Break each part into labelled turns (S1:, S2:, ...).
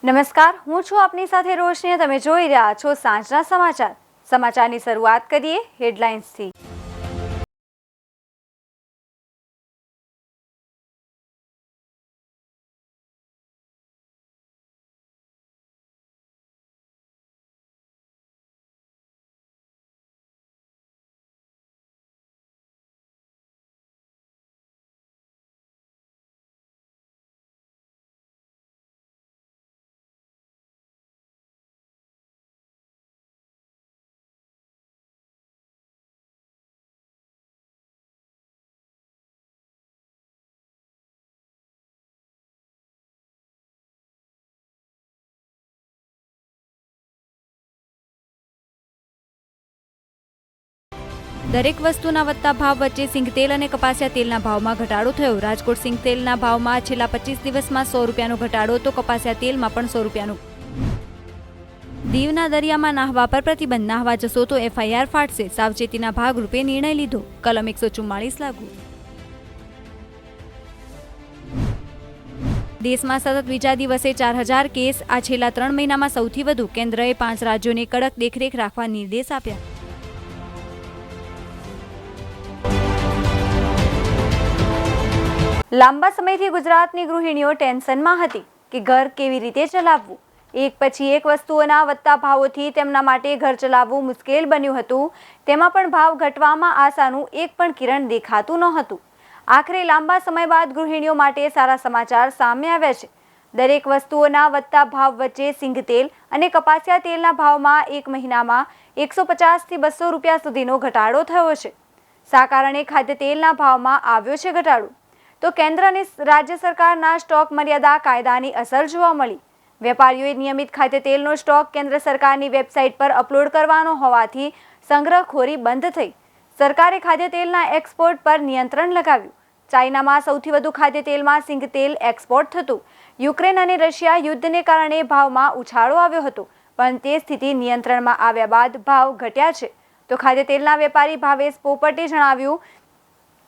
S1: નમસ્કાર, હું છું આપની સાથે રોશની. તમે જોઈ રહ્યા છો સાંજના સમાચાર. સમાચારની શરૂઆત કરીએ હેડલાઇન્સથી. દરેક વસ્તુના વધતા ભાવ વચ્ચે સિંગતેલ અને કપાસિયા તેલના ભાવમાં ઘટાડો થયો. રાજકોટ સિંગતેલના ભાવમાં છેલ્લા 25 દિવસમાં 100 રૂપિયાનો ઘટાડો, તો કપાસિયા તેલમાં પણ 100 રૂપિયાનો. દીવના દરિયામાં નાહવા પર પ્રતિબંધ. નાહવા જશો તો FIR ફાટશે. સાવચેતીના ભાગરૂપે નિર્ણય લીધો. કલમ 144 લાગુ. દેશમાં સતત બીજા દિવસે 4000 કેસ. આ છેલ્લા 3 મહિનામાં સૌથી વધુ. કેન્દ્રએ 5 રાજ્યોને કડક દેખરેખ રાખવા નિર્દેશ આપ્યા. લાંબા સમયથી ગુજરાતની ગૃહિણીઓ ટેન્શનમાં હતી કે ઘર કેવી રીતે ચલાવવું. એક પછી એક વસ્તુઓના વધતા ભાવોથી તેમના માટે ઘર ચલાવવું મુશ્કેલ બન્યું હતું. તેમાં પણ ભાવ ઘટવામાં આશાનું એક પણ કિરણ દેખાતું નહોતું. આખરે લાંબા સમય બાદ ગૃહિણીઓ માટે સારા સમાચાર સામે આવ્યા છે. દરેક વસ્તુઓના વધતા ભાવ વચ્ચે સિંગતેલ અને કપાસિયા તેલના ભાવમાં એક મહિનામાં 150 થી 200 રૂપિયા સુધીનો ઘટાડો થયો છે. શા કારણે ખાદ્યતેલના ભાવમાં આવ્યો છે ઘટાડો? તો કેન્દ્ર અને રાજ્ય સરકારના સ્ટોક મર્યાદા કાયદાની અસર જોવા મળી. વેપારીઓએ નિયમિત ખાદ્યતેલનો સ્ટોક કેન્દ્ર સરકારની વેબસાઇટ પર અપલોડ કરવાનો હોવાથી સંગ્રહખોરી બંધ થઈ. સરકારે ખાદ્યતેલના એક્સપોર્ટ પર નિયંત્રણ લગાવ્યું. ચાઇનામાં સૌથી વધુ ખાદ્યતેલમાં સિંગતેલ એક્સપોર્ટ થતું. યુક્રેન અને રશિયા યુદ્ધને કારણે ભાવમાં ઉછાળો આવ્યો હતો, પણ તે સ્થિતિ નિયંત્રણમાં આવ્યા બાદ ભાવ ઘટ્યા છે. તો ખાદ્યતેલના વેપારી ભાવેશ પોપટે જણાવ્યું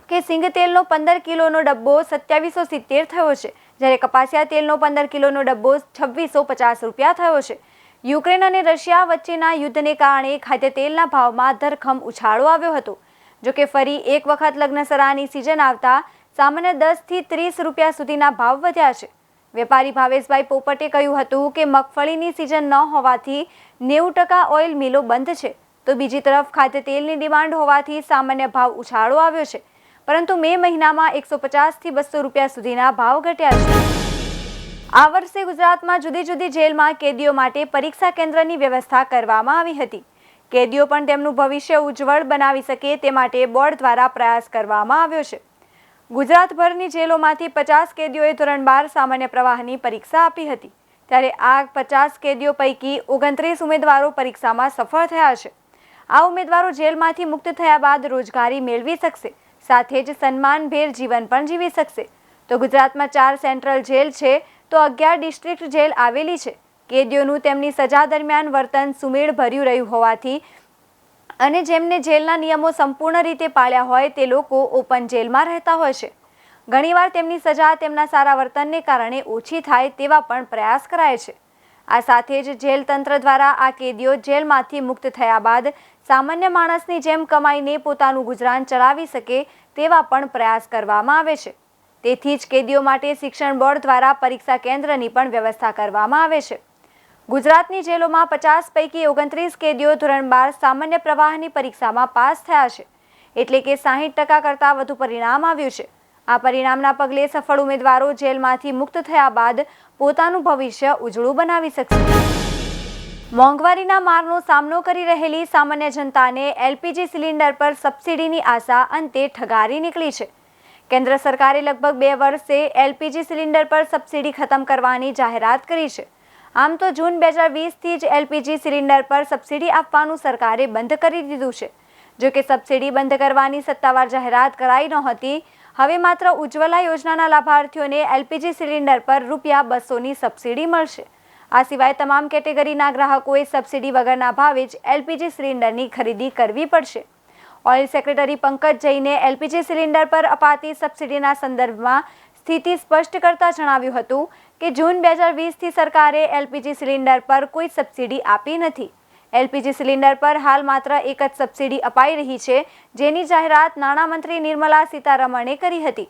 S1: કે સિંગતેલનો 15 કિલોનો ડબ્બો 2770 થયો છે, જ્યારે કપાસિયા તેલનો 15 કિલોનો ડબ્બો 2650 રૂપિયા થયો છે. યુક્રેન અને રશિયા વચ્ચેના યુદ્ધને કારણે ખાદ્યતેલના ભાવમાં ધરખમ ઉછાળો આવ્યો હતો. જોકે ફરી એક વખત લગ્નસરાની સિઝન આવતા સામાન્ય 10 થી 30 રૂપિયા સુધીના ભાવ વધ્યા છે. વેપારી ભાવેશભાઈ પોપટે કહ્યું હતું કે મગફળીની સિઝન ન હોવાથી 90% ઓઇલ મિલો બંધ છે, તો બીજી તરફ ખાદ્યતેલની ડિમાન્ડ હોવાથી સામાન્ય ભાવ ઉછાળો આવ્યો છે. પરંતુ મે મહિનામાં 150 થી 200 રૂપિયા સુધીના ભાવ ઘટ્યા છે. આ વર્ષે ગુજરાતમાં જુદી જુદી જેલમાં કેદીઓ માટે પરીક્ષા કેન્દ્રની વ્યવસ્થા કરવામાં આવી હતી. કેદીઓ પણ તેમનું ભવિષ્ય ઉજ્જવળ બનાવી શકે તે માટે બોર્ડ દ્વારા પ્રયાસ કરવામાં આવ્યો છે. ગુજરાતભરની જેલોમાંથી 50 કેદીઓએ ધોરણ 12 સામાન્ય પ્રવાહની પરીક્ષા આપી હતી. ત્યારે આ 50 કેદીઓ પૈકી 29 ઉમેદવારો પરીક્ષામાં સફળ થયા છે. આ ઉમેદવારો જેલમાંથી મુક્ત થયા બાદ રોજગારી મેળવી શકશે, સાથે જ સન્માનભેર જીવન પણ જીવી શકશે. તો ગુજરાતમાં 4 સેન્ટ્રલ જેલ છે, તો 11 ડિસ્ટ્રિક્ટ જેલ આવેલી છે. કેદીઓનું તેમની સજા દરમિયાન વર્તન સુમેળભર્યું રહ્યું હોવાથી અને જેમને જેલના નિયમો સંપૂર્ણ રીતે પાળ્યા હોય તે લોકો ઓપન જેલમાં રહેતા હોય છે. ઘણીવાર તેમની સજા તેમના સારા વર્તનને કારણે ઓછી થાય તેવા પણ પ્રયાસ કરાય છે. આ સાથે જ જેલ તંત્ર દ્વારા આ કેદીઓ જેલમાંથી મુક્ત થયા બાદ સામાન્ય માણસની જેમ કમાઈને પોતાનું ગુજરાન ચલાવી શકે તેવા પણ પ્રયાસ કરવામાં આવે છે. તેથી જ કેદીઓ માટે શિક્ષણ બોર્ડ દ્વારા પરીક્ષા કેન્દ્રની પણ વ્યવસ્થા કરવામાં આવે છે. ગુજરાતની જેલોમાં 50 પૈકી 29 કેદીઓ ધોરણ 12 સામાન્ય પ્રવાહની પરીક્ષામાં પાસ થયા છે, એટલે કે 60% કરતાં વધુ પરિણામ આવ્યું છે. આ પરિણામના પગલે સફળ ઉમેદવારો જેલમાંથી મુક્ત થયા બાદ પોતાનું ભવિષ્ય ઉજળું બનાવી શકશે. મોંઘવારીના મારનો સામનો કરી રહેલી સામાન્ય જનતાને LPG સિલિન્ડર પર સબસિડીની આશા અંતે ઠગારી નીકળી છે. કેન્દ્ર સરકારે લગભગ 2 વર્ષે LPG સિલિન્ડર પર સબસિડી ખતમ કરવાની જાહેરાત કરી છે. આમ તો જૂન 2020થી જ LPG સિલિન્ડર પર સબસિડી આપવાનું સરકારે બંધ કરી દીધું છે. જોકે સબસિડી બંધ કરવાની સત્તાવાર જાહેરાત કરાઈ નહોતી. હવે માત્ર ઉજ્જવલા યોજનાના લાભાર્થીઓને LPG સિલિન્ડર પર ₹200ની સબસિડી મળશે. આ સિવાય તમામ કેટેગરીના ગ્રાહકોએ સબસિડી વગરના ભાવે જ LPG સિલિન્ડરની ખરીદી કરવી પડશે. ઓઇલ સેક્રેટરી પંકજ જૈને LPG સિલિન્ડર પર અપાતી સબસિડીના સંદર્ભમાં સ્થિતિ સ્પષ્ટ કરતા જણાવ્યું હતું કે જૂન 2020થી સરકારે એલપીજી સિલિન્ડર પર કોઈ સબસિડી આપી નથી। એલપીજી સિલિન્ડર પર હાલ માત્ર એક જ સબસિડી અપાઈ રહી છે, જેની જાહેરાત નાણામંત્રી નિર્મલા સીતારમણે કરી હતી।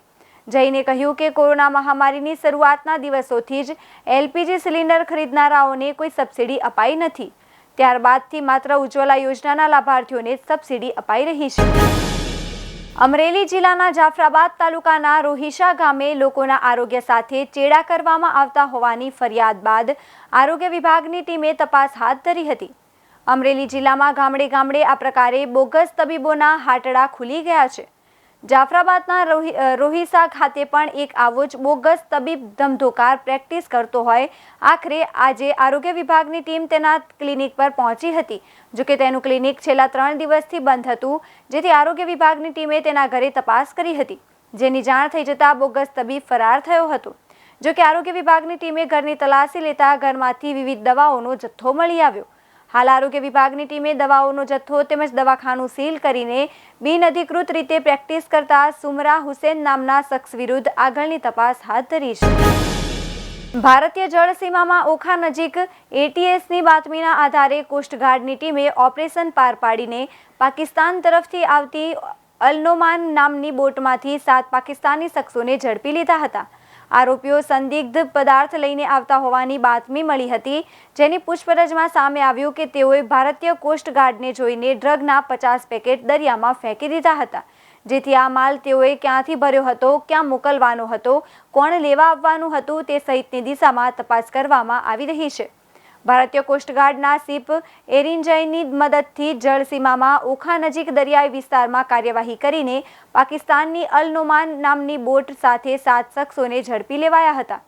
S1: જઈને કહ્યું કે કોરોના મહામારીની શરૂઆતના દિવસોથી જ એલપીજી સિલિન્ડર ખરીદનારાઓને કોઈ સબસિડી અપાઈ નથી। ત્યારબાદથી માત્ર ઉજ્જવલા યોજનાના લાભાર્થીઓને સબસિડી અપાઈ રહી છે। અમરેલી જિલ્લાના જાફરાબાદ તાલુકાના રોહિશા ગામે લોકોના આરોગ્ય સાથે ચેડા કરવામાં આવતા હોવાની ફરિયાદ બાદ આરોગ્ય વિભાગની ટીમે તપાસ હાથ ધરી હતી। અમરેલી જિલ્લામાં ગામડે ગામડે આ પ્રકારે બોગસ તબીબોના હાટડા ખુલી ગયા છે। જાફરાબાદના રોહિશા ખાતે પણ એક આવો જ બોગસ તબીબ ધમધોકાર પ્રેક્ટિસ કરતો હોય। આખરે આજે આરોગ્ય વિભાગની ટીમ તેના ક્લિનિક પર પહોંચી હતી। જોકે તેનું ક્લિનિક છેલ્લા 3 દિવસથી બંધ હતું, જેથી આરોગ્ય વિભાગની ટીમે તેના ઘરે તપાસ કરી હતી, જેની જાણ થઈ જતા બોગસ તબીબ ફરાર થયો હતો। જોકે આરોગ્ય વિભાગની ટીમે ઘરની તલાશી લેતા ઘરમાંથી વિવિધ દવાઓનો જથ્થો મળી આવ્યો। હાલ આરોગ્ય વિભાગની ટીમે દવાઓનો જથ્થો તેમજ દવાખાનું સીલ કરીને બિનઅધિકૃત રીતે પ્રેક્ટિસ કરતા સુમરા હુસેન નામના શખ્સ વિરુદ્ધ આગળની તપાસ હાથ ધરી છે। ભારતીય જળ સીમામાં ઓખા નજીક એટીએસની બાતમીના આધારે કોસ્ટગાર્ડની ટીમે ઓપરેશન પાર પાડીને પાકિસ્તાન તરફથી આવતી અલનોમાન નામની બોટમાંથી 7 પાકિસ્તાની શખ્સોને ઝડપી લીધા હતા। આરોપીઓ સંદિગ્ધ પદાર્થ લઈને આવતા હોવાની બાતમી મળી હતી, જેની પૂછપરછમાં સામે આવ્યું કે તેઓએ ભારતીય કોસ્ટગાર્ડને જોઈને ડ્રગના 50 પેકેટ દરિયામાં ફેંકી દીધા હતા, જેથી આ માલ તેઓએ ક્યાંથી ભર્યો હતો, ક્યાં મોકલવાનો હતો, કોણ લેવા આવવાનું હતું તે સહિતની દિશામાં તપાસ કરવામાં આવી રહી છે। ભારતીય કોસ્ટગાર્ડના શિપ એરિંજયની મદદથી જળસીમામાં ઓખા નજીક દરિયાઈ વિસ્તારમાં કાર્યવાહી કરીને પાકિસ્તાનની અલનોમાન નામની બોટ સાથે 7 શખ્સોને ઝડપી લેવાયા હતા,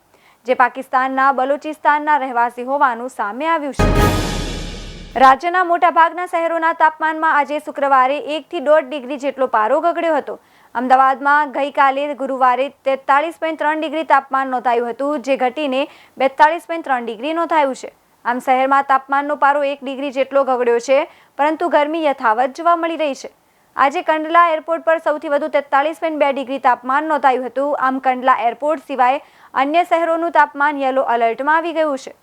S1: જે પાકિસ્તાનના બલોચિસ્તાનના રહેવાસી હોવાનું સામે આવ્યું છે। રાજ્યના મોટાભાગના શહેરોના તાપમાનમાં આજે શુક્રવારે 1 થી 1.5 ડિગ્રી જેટલો પારો ગગડ્યો હતો। અમદાવાદમાં ગઈકાલે ગુરુવારે 43.3 ડિગ્રી તાપમાન નોંધાયું હતું, જે ઘટીને 42.3 ડિગ્રી નોંધાયું છે। આમ શહેરમાં તાપમાનનો પારો 1 ડિગ્રી જેટલો ગગડ્યો છે, પરંતુ ગરમી યથાવત જોવા મળી રહી છે। આજે કંડલા એરપોર્ટ પર સૌથી વધુ 43.2 ડિગ્રી તાપમાન નોંધાયું હતું। આમ કંડલા એરપોર્ટ સિવાય અન્ય શહેરોનું તાપમાન યલો એલર્ટમાં આવી ગયું છે।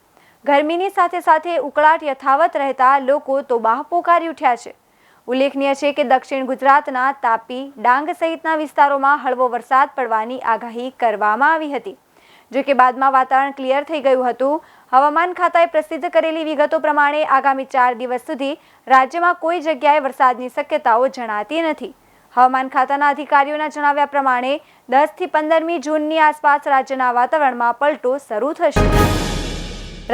S1: ગરમીની સાથે સાથે ઉકળાટ યથાવત રહેતા લોકો તોબાહ પોકારી ઉઠ્યા છે। ઉલ્લેખનીય છે કે દક્ષિણ ગુજરાતના તાપી, ડાંગ સહિતના વિસ્તારોમાં હળવો વરસાદ પડવાની આગાહી કરવામાં આવી હતી, જોકે બાદમાં વાતાવરણ ક્લિયર થઈ ગયું હતું। હવામાન ખાતાએ પ્રસિદ્ધ કરેલી વિગતો પ્રમાણે આગામી 4 દિવસ સુધી રાજ્યમાં કોઈ જગ્યાએ વરસાદની શક્યતાઓ જણાતી નથી। હવામાન ખાતાના અધિકારીઓના જણાવ્યા પ્રમાણે 10 થી 15મી જૂનની આસપાસ રાજ્યના વાતાવરણમાં પલટો શરૂ થશે।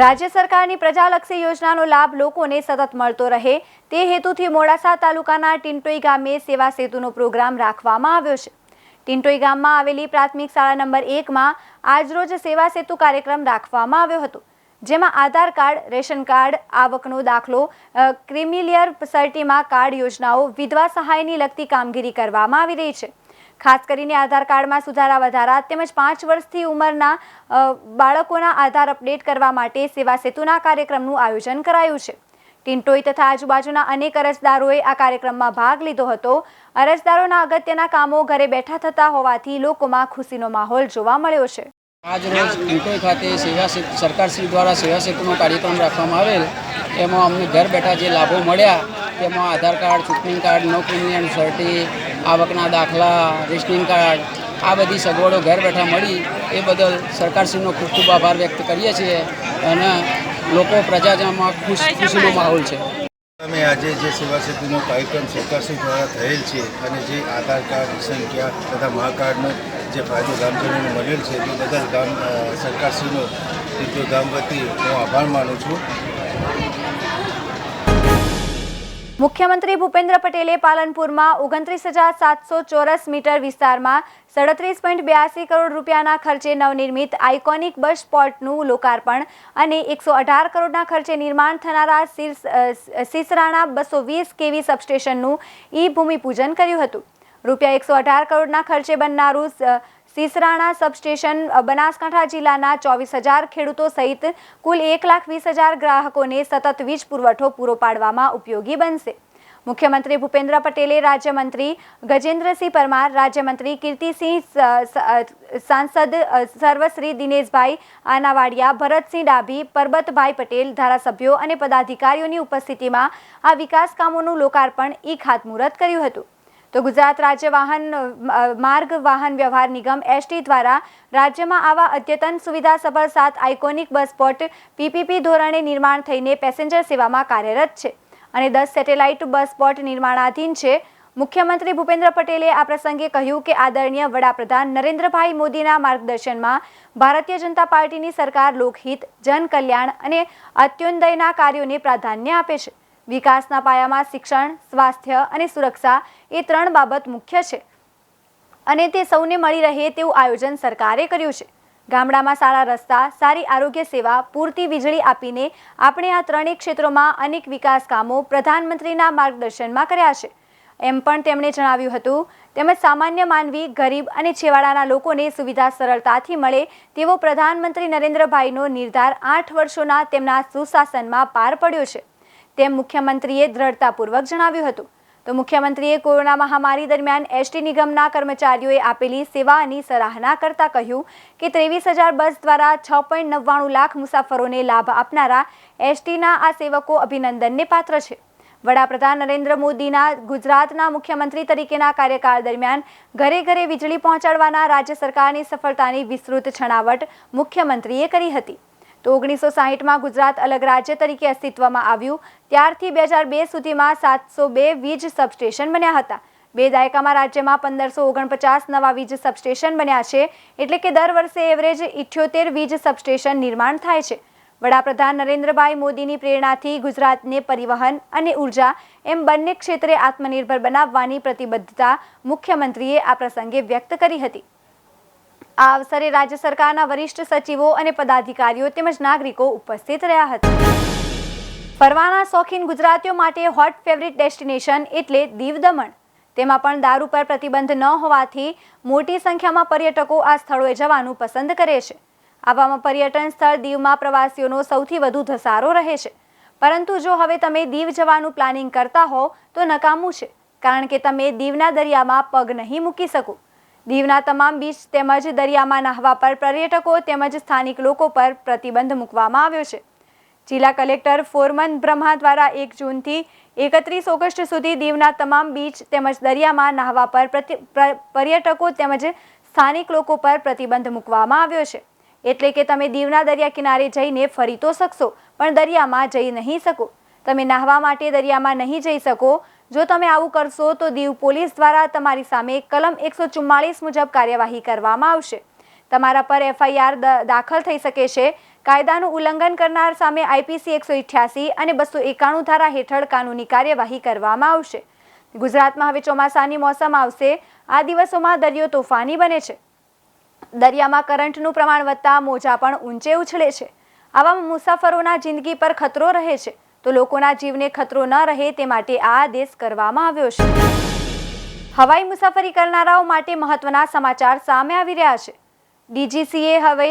S1: રાજ્ય સરકારની પ્રજાલક્ષી યોજનાનો લાભ લોકોને સતત મળતો રહે તે હેતુથી મોડાસા તાલુકાના ટિન્ટોઈ ગામે સેવા સેતુનો પ્રોગ્રામ રાખવામાં આવ્યો છે। ટિન્ટોઈ ગામમાં આવેલી પ્રાથમિક શાળા નંબર 1માં આજરોજ સેવા સેતુ કાર્યક્રમ રાખવામાં આવ્યો હતો, જેમાં આધાર કાર્ડ, રેશન કાર્ડ, આવકનો દાખલો, ક્રિમિલિયર સર્ટીમાં કાર્ડ યોજનાઓ, વિધવા સહાયની લગતી કામગીરી કરવામાં આવી રહી છે। ખાસ કરીને આધાર કાર્ડમાં સુધારા વધારા તેમજ 5 વર્ષથી ઉંમરના બાળકોના આધાર અપડેટ કરવા માટે સેવા સેતુના કાર્યક્રમનું આયોજન કરાયું છે। ટિન્ટોઈ તથા આજુબાજુના અનેક અરજદારોએ આ કાર્યક્રમમાં ભાગ લીધો હતો। અરજદારોના અગત્યના કામો ઘરે બેઠા થતા હોવાથી લોકોમાં ખુશીનો માહોલ જોવા મળ્યો છે।
S2: આજ રોજ ટિન્ટોઈ ખાતે સરકારશ્રી દ્વારા સેવા સેતુનો કાર્યક્રમ રાખવામાં આવેલ, એમાં અમને ઘર બેઠા જે લાભો મળ્યા તેમાં આધાર કાર્ડ, ચૂંટણી કાર્ડ, નો ક્રિમિલિયર સર્ટી, આવકના દાખલા, રેશનિંગ કાર્ડ, આ બધી સગવડો ઘર બેઠા મળી એ બદલ સરકારશ્રીનો ખૂબ ખૂબ આભાર વ્યક્ત કરીએ છીએ અને લોકો પ્રજાજનમાં ખુશીનો માહોલ છે।
S3: અમે આજે જે સેવા સેતુનો કાર્યક્રમ સરકારશ્રી દ્વારા થયેલ છે અને જે આધાર કાર્ડ, રેશન કાર્ડ તથા મા કાર્ડનો જે ફાયદો ગામજનોને મળેલ છે તે બદલ સરકારશ્રીનો ટિન્ટોઈ ગામ વતી હું આભાર માનું છું।
S1: મુખ્યમંત્રી ભૂપેન્દ્ર પટેલે પાલનપુરમાં 29,700 ચોરસ મીટર વિસ્તારમાં 37.82 કરોડ રૂપિયાના ખર્ચે નવનિર્મિત આઇકોનિક બસ સ્પોટનું લોકાર્પણ અને 118 કરોડના ખર્ચે નિર્માણ થનારા સિસરાણા 220 કેવી સબસ્ટેશનનું ભૂમિપૂજન કર્યું હતું। રૂપિયા 118 કરોડના ખર્ચે બનનારું સિસરાણા સબસ્ટેશન બનાસકાંઠા જિલ્લાના 24,000 ખેડૂતો સહિત કુલ 1,20,000 ગ્રાહકોને સતત વીજ પુરવઠો પૂરો પાડવામાં ઉપયોગી બનશે। મુખ્યમંત્રી ભૂપેન્દ્ર પટેલે રાજ્યમંત્રી ગજેન્દ્રસિંહ પરમાર, રાજ્યમંત્રી કીર્તિસિંહ, સાંસદ સર્વશ્રી દિનેશભાઈ આનાવાડિયા, ભરતસિંહ ડાભી, પરબતભાઈ પટેલ, ધારાસભ્યો અને પદાધિકારીઓની ઉપસ્થિતિમાં આ વિકાસ કામોનું લોકાર્પણ ખાતમુહૂર્ત કર્યું હતું. તો ગુજરાત રાજ્ય માર્ગ વાહન વ્યવહાર નિગમ એસટી દ્વારા રાજ્યમાં આવા અદ્યતન સુવિધાસભર 7 આઇકોનિક બસ સ્પોટ પીપીપી ધોરણે નિર્માણ થઈને પેસેન્જર સેવામાં કાર્યરત છે અને 10 સેટેલાઇટ બસ સ્પોટ નિર્માણાધીન છે. મુખ્યમંત્રી ભૂપેન્દ્ર પટેલે આ પ્રસંગે કહ્યું કે આદરણીય વડાપ્રધાન નરેન્દ્રભાઈ મોદીના માર્ગદર્શનમાં ભારતીય જનતા પાર્ટીની સરકાર લોકહિત, જનકલ્યાણ અને અત્યોદયના કાર્યોને પ્રાધાન્ય આપે છે. વિકાસના પાયામાં શિક્ષણ, સ્વાસ્થ્ય અને સુરક્ષા એ 3 બાબત મુખ્ય છે અને તે સૌને મળી રહે તેવું આયોજન સરકારે કર્યું છે. ગામડામાં સારા રસ્તા, સારી આરોગ્ય સેવા, પૂરતી વીજળી આપીને આપણે આ 3 ક્ષેત્રોમાં અનેક વિકાસ કામો પ્રધાનમંત્રીના માર્ગદર્શનમાં કર્યા છે એમ પણ તેમણે જણાવ્યું હતું. તેમજ સામાન્ય માનવી, ગરીબ અને છેવાડાના લોકોને સુવિધા સરળતાથી મળે તેવો પ્રધાનમંત્રી નરેન્દ્રભાઈનો નિર્ધાર 8 વર્ષોના તેમના સુશાસનમાં પાર પડ્યો છે તેમ મુખ્યમંત્રીએ દ્રઢતાપૂર્વક જણાવ્યું હતું. તો મુખ્યમંત્રીએ કોરોના મહામારી દરમિયાન એસટી નિગમના કર્મચારીઓએ આપેલી સેવાની સરાહના કરતા કહ્યું કે 23,000 બસ દ્વારા 6.99 લાખ મુસાફરોને લાભ આપનારા એસટીના આ સેવકો અભિનંદનને પાત્ર છે. વડાપ્રધાન નરેન્દ્ર મોદીના ગુજરાતના મુખ્યમંત્રી તરીકેના કાર્યકાળ દરમિયાન ઘરે ઘરે વીજળી પહોંચાડવાના રાજ્ય સરકારની સફળતાની વિસ્તૃત છણાવટ મુખ્યમંત્રીએ કરી હતી. તો 1960માં ગુજરાત અલગ રાજ્ય તરીકે અસ્તિત્વમાં આવ્યું ત્યારથી 2002 સુધીમાં 702 વીજ સબસ્ટેશન બન્યા હતા. 2 દાયકામાં રાજ્યમાં 1549 નવા વીજ સબસ્ટેશન બન્યા છે, એટલે કે દર વર્ષે એવરેજ 78 વીજ સબસ્ટેશન નિર્માણ થાય છે. વડાપ્રધાન નરેન્દ્રભાઈ મોદીની પ્રેરણાથી ગુજરાતને પરિવહન અને ઉર્જા એમ બંને ક્ષેત્રે આત્મનિર્ભર બનાવવાની પ્રતિબદ્ધતા મુખ્યમંત્રીએ આ પ્રસંગે વ્યક્ત કરી હતી. આ અવસરે રાજ્ય સરકારના વરિષ્ઠ સચિવો અને પદાધિકારીઓ તેમજ નાગરિકો ઉપસ્થિત રહ્યા હતા. ફરવાના શોખીન ગુજરાતીઓ માટે હોટ ફેવરિટ ડેસ્ટિનેશન એટલે દીવ દમણ. તેમાં પણ દારૂ પર પ્રતિબંધ ન હોવાથી મોટી સંખ્યામાં પર્યટકો આ સ્થળોએ જવાનું પસંદ કરે છે. આવામાં પર્યટન સ્થળ દીવમાં પ્રવાસીઓનો સૌથી વધુ ધસારો રહે છે. પરંતુ જો હવે તમે દીવ જવાનું પ્લાનિંગ કરતા હો તો નકામું છે, કારણ કે તમે દીવના દરિયામાં પગ નહીં મૂકી શકો. દીવના તમામ બીચ તેમજ દરિયામાં નહાવા પર પર્યટકો તેમજ સ્થાનિક લોકો પર પ્રતિબંધ મૂકવામાં આવ્યો છે. જિલ્લા કલેક્ટર ફોરમન બ્રહ્મા દ્વારા 1 જૂનથી 31 ઓગસ્ટ સુધી દીવના તમામ બીચ તેમજ દરિયામાં નહાવા પર પર્યટકો તેમજ સ્થાનિક લોકો પર પ્રતિબંધ મૂકવામાં આવ્યો છે. એટલે કે તમે દીવના દરિયા કિનારે જઈને ફરી તો શકશો, પણ દરિયામાં જઈ નહીં શકો. તમે નહાવા માટે દરિયામાં નહીં જઈ શકો. જો તમે આવું કરશો તો દીવ પોલીસ દ્વારા તમારી સામે કલમ 144 મુજબ કાર્યવાહી કરવામાં આવશે. તમારા પર FIR દાખલ થઈ શકે છે. કાયદાનું ઉલ્લંઘન કરનાર સામે IPC 188 અને 291 ધારા હેઠળ કાનૂની કાર્યવાહી કરવામાં આવશે. ગુજરાતમાં હવે ચોમાસાની મોસમ આવશે. આ દિવસોમાં દરિયો તોફાની બને છે. દરિયામાં કરંટનું પ્રમાણ વધતા મોજા પણ ઊંચે ઉછળે છે. આવામાં મુસાફરોના જિંદગી પર ખતરો રહે છે. તો લોકોના જીવને ખતરો ન રહે તે માટે આ આદેશ કરવામાં આવ્યો છે. હવાઈ મુસાફરી કરનારાઓ માટે મહત્વના સમાચાર સામે આવી રહ્યા છે. DGCA હવે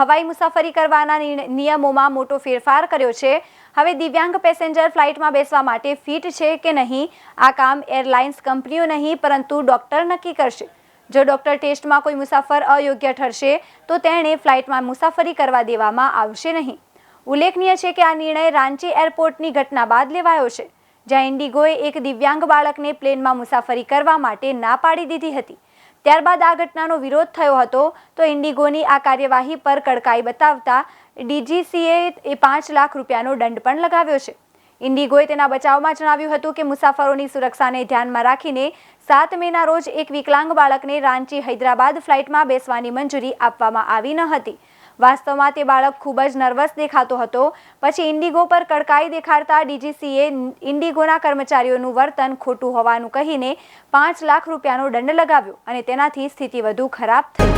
S1: હવાઈ મુસાફરી કરવાના નિયમોમાં મોટો ફેરફાર કર્યો છે. હવે દિવ્યાંગ પેસેન્જર ફ્લાઇટમાં બેસવા માટે ફિટ છે કે નહીં, આ કામ એરલાઇન્સ કંપનીઓ નહીં પરંતુ ડોક્ટર નક્કી કરશે. જો ડોક્ટર ટેસ્ટમાં કોઈ મુસાફર અયોગ્ય ઠરશે તો તેણે ફ્લાઇટમાં મુસાફરી કરવા દેવામાં આવશે નહીં. ઉલ્લેખનીય છે કે આ નિર્ણય રાંચી એરપોર્ટની ઘટના બાદ લેવાયો છે, જ્યાં ઇન્ડિગોએ એક દિવ્યાંગ બાળકને પ્લેનમાં મુસાફરી કરવા માટે ના પાડી દીધી હતી. ત્યારબાદ આ ઘટનાનો વિરોધ થયો હતો. તો ઇન્ડિગોની આ કાર્યવાહી પર કડકાઈ બતાવતા DGCAએ 5 લાખ રૂપિયાનો દંડ પણ લગાવ્યો છે. ઇન્ડિગોએ તેના બચાવમાં જણાવ્યું હતું કે મુસાફરોની સુરક્ષાને ધ્યાનમાં રાખીને 7 મેના રોજ એક વિકલાંગ બાળકને રાંચી હૈદરાબાદ ફ્લાઇટમાં બેસવાની મંજૂરી આપવામાં આવી ન હતી. વાસ્તવમાં તે બાળક ખૂબ જ નર્વસ દેખાતો હતો. પછી ઇન્ડિગો પર કડકાઈ દેખાડતા DGCAએ ઇન્ડિગોના કર્મચારીઓનું વર્તન ખોટું હોવાનું કહીને 5 લાખ રૂપિયાનો દંડ લગાવ્યો અને તેનાથી સ્થિતિ વધુ ખરાબ થઈ.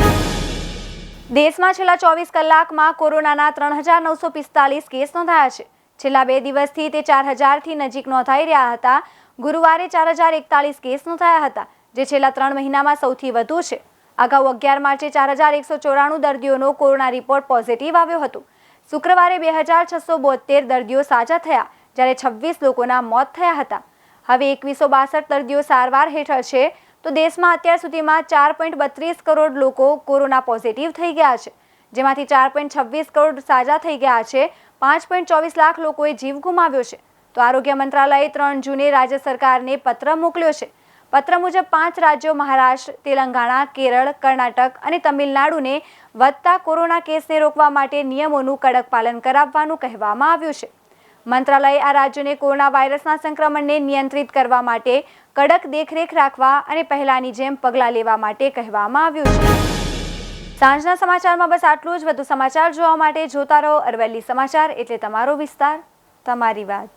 S1: દેશમાં છેલ્લા 24 કલાકમાં કોરોનાના 3,945 કેસ નોંધાયા છે. છેલ્લા 2 દિવસથી તે 4,000થી નજીક નોંધાઈ રહ્યા હતા. ગુરુવારે 4,041 કેસ નોંધાયા હતા, જે છેલ્લા 3 મહિનામાં સૌથી વધુ છે. અગાઉ 11 માર્ચે 4,194 દર્દીઓનો કોરોના રિપોર્ટ પોઝિટિવ આવ્યો હતો. શુક્રવારે 2,672 દર્દીઓ સાજા થયા, જ્યારે 26 લોકોના મોત થયા હતા. હવે 2162 દર્દીઓ સારવાર હેઠળ છે, તો દેશમાં અત્યાર સુધીમાં 4.32 કરોડ લોકો કોરોના પોઝિટિવ થઈ ગયા છે, જેમાંથી 4.26 કરોડ સાજા થઈ ગયા છે. 5.24 લાખ લોકોએ જીવ ગુમાવ્યો છે. તો આરોગ્ય મંત્રાલયે 3 જૂને રાજ્ય સરકારને પત્ર મોકલ્યો છે. પત્ર મુજબ 5 રાજ્યો મહારાષ્ટ્ર, તેલંગાણા, કેરળ, કર્ણાટક અને તમિલનાડુને વધતા કોરોના કેસને રોકવા માટે નિયમોનું કડક પાલન કરાવવાનું કહેવામાં આવ્યું છે. મંત્રાલયે આ રાજ્યોને કોરોના વાયરસના સંક્રમણને નિયંત્રિત કરવા માટે કડક દેખરેખ રાખવા અને પહેલાની જેમ પગલાં લેવા માટે કહેવામાં આવ્યું છે. સાંજના સમાચારમાં બસ આટલું જ. વધુ સમાચાર જોવા માટે જોતા રહો અરવલ્લી સમાચાર, એટલે તમારો વિસ્તાર, તમારી વાત.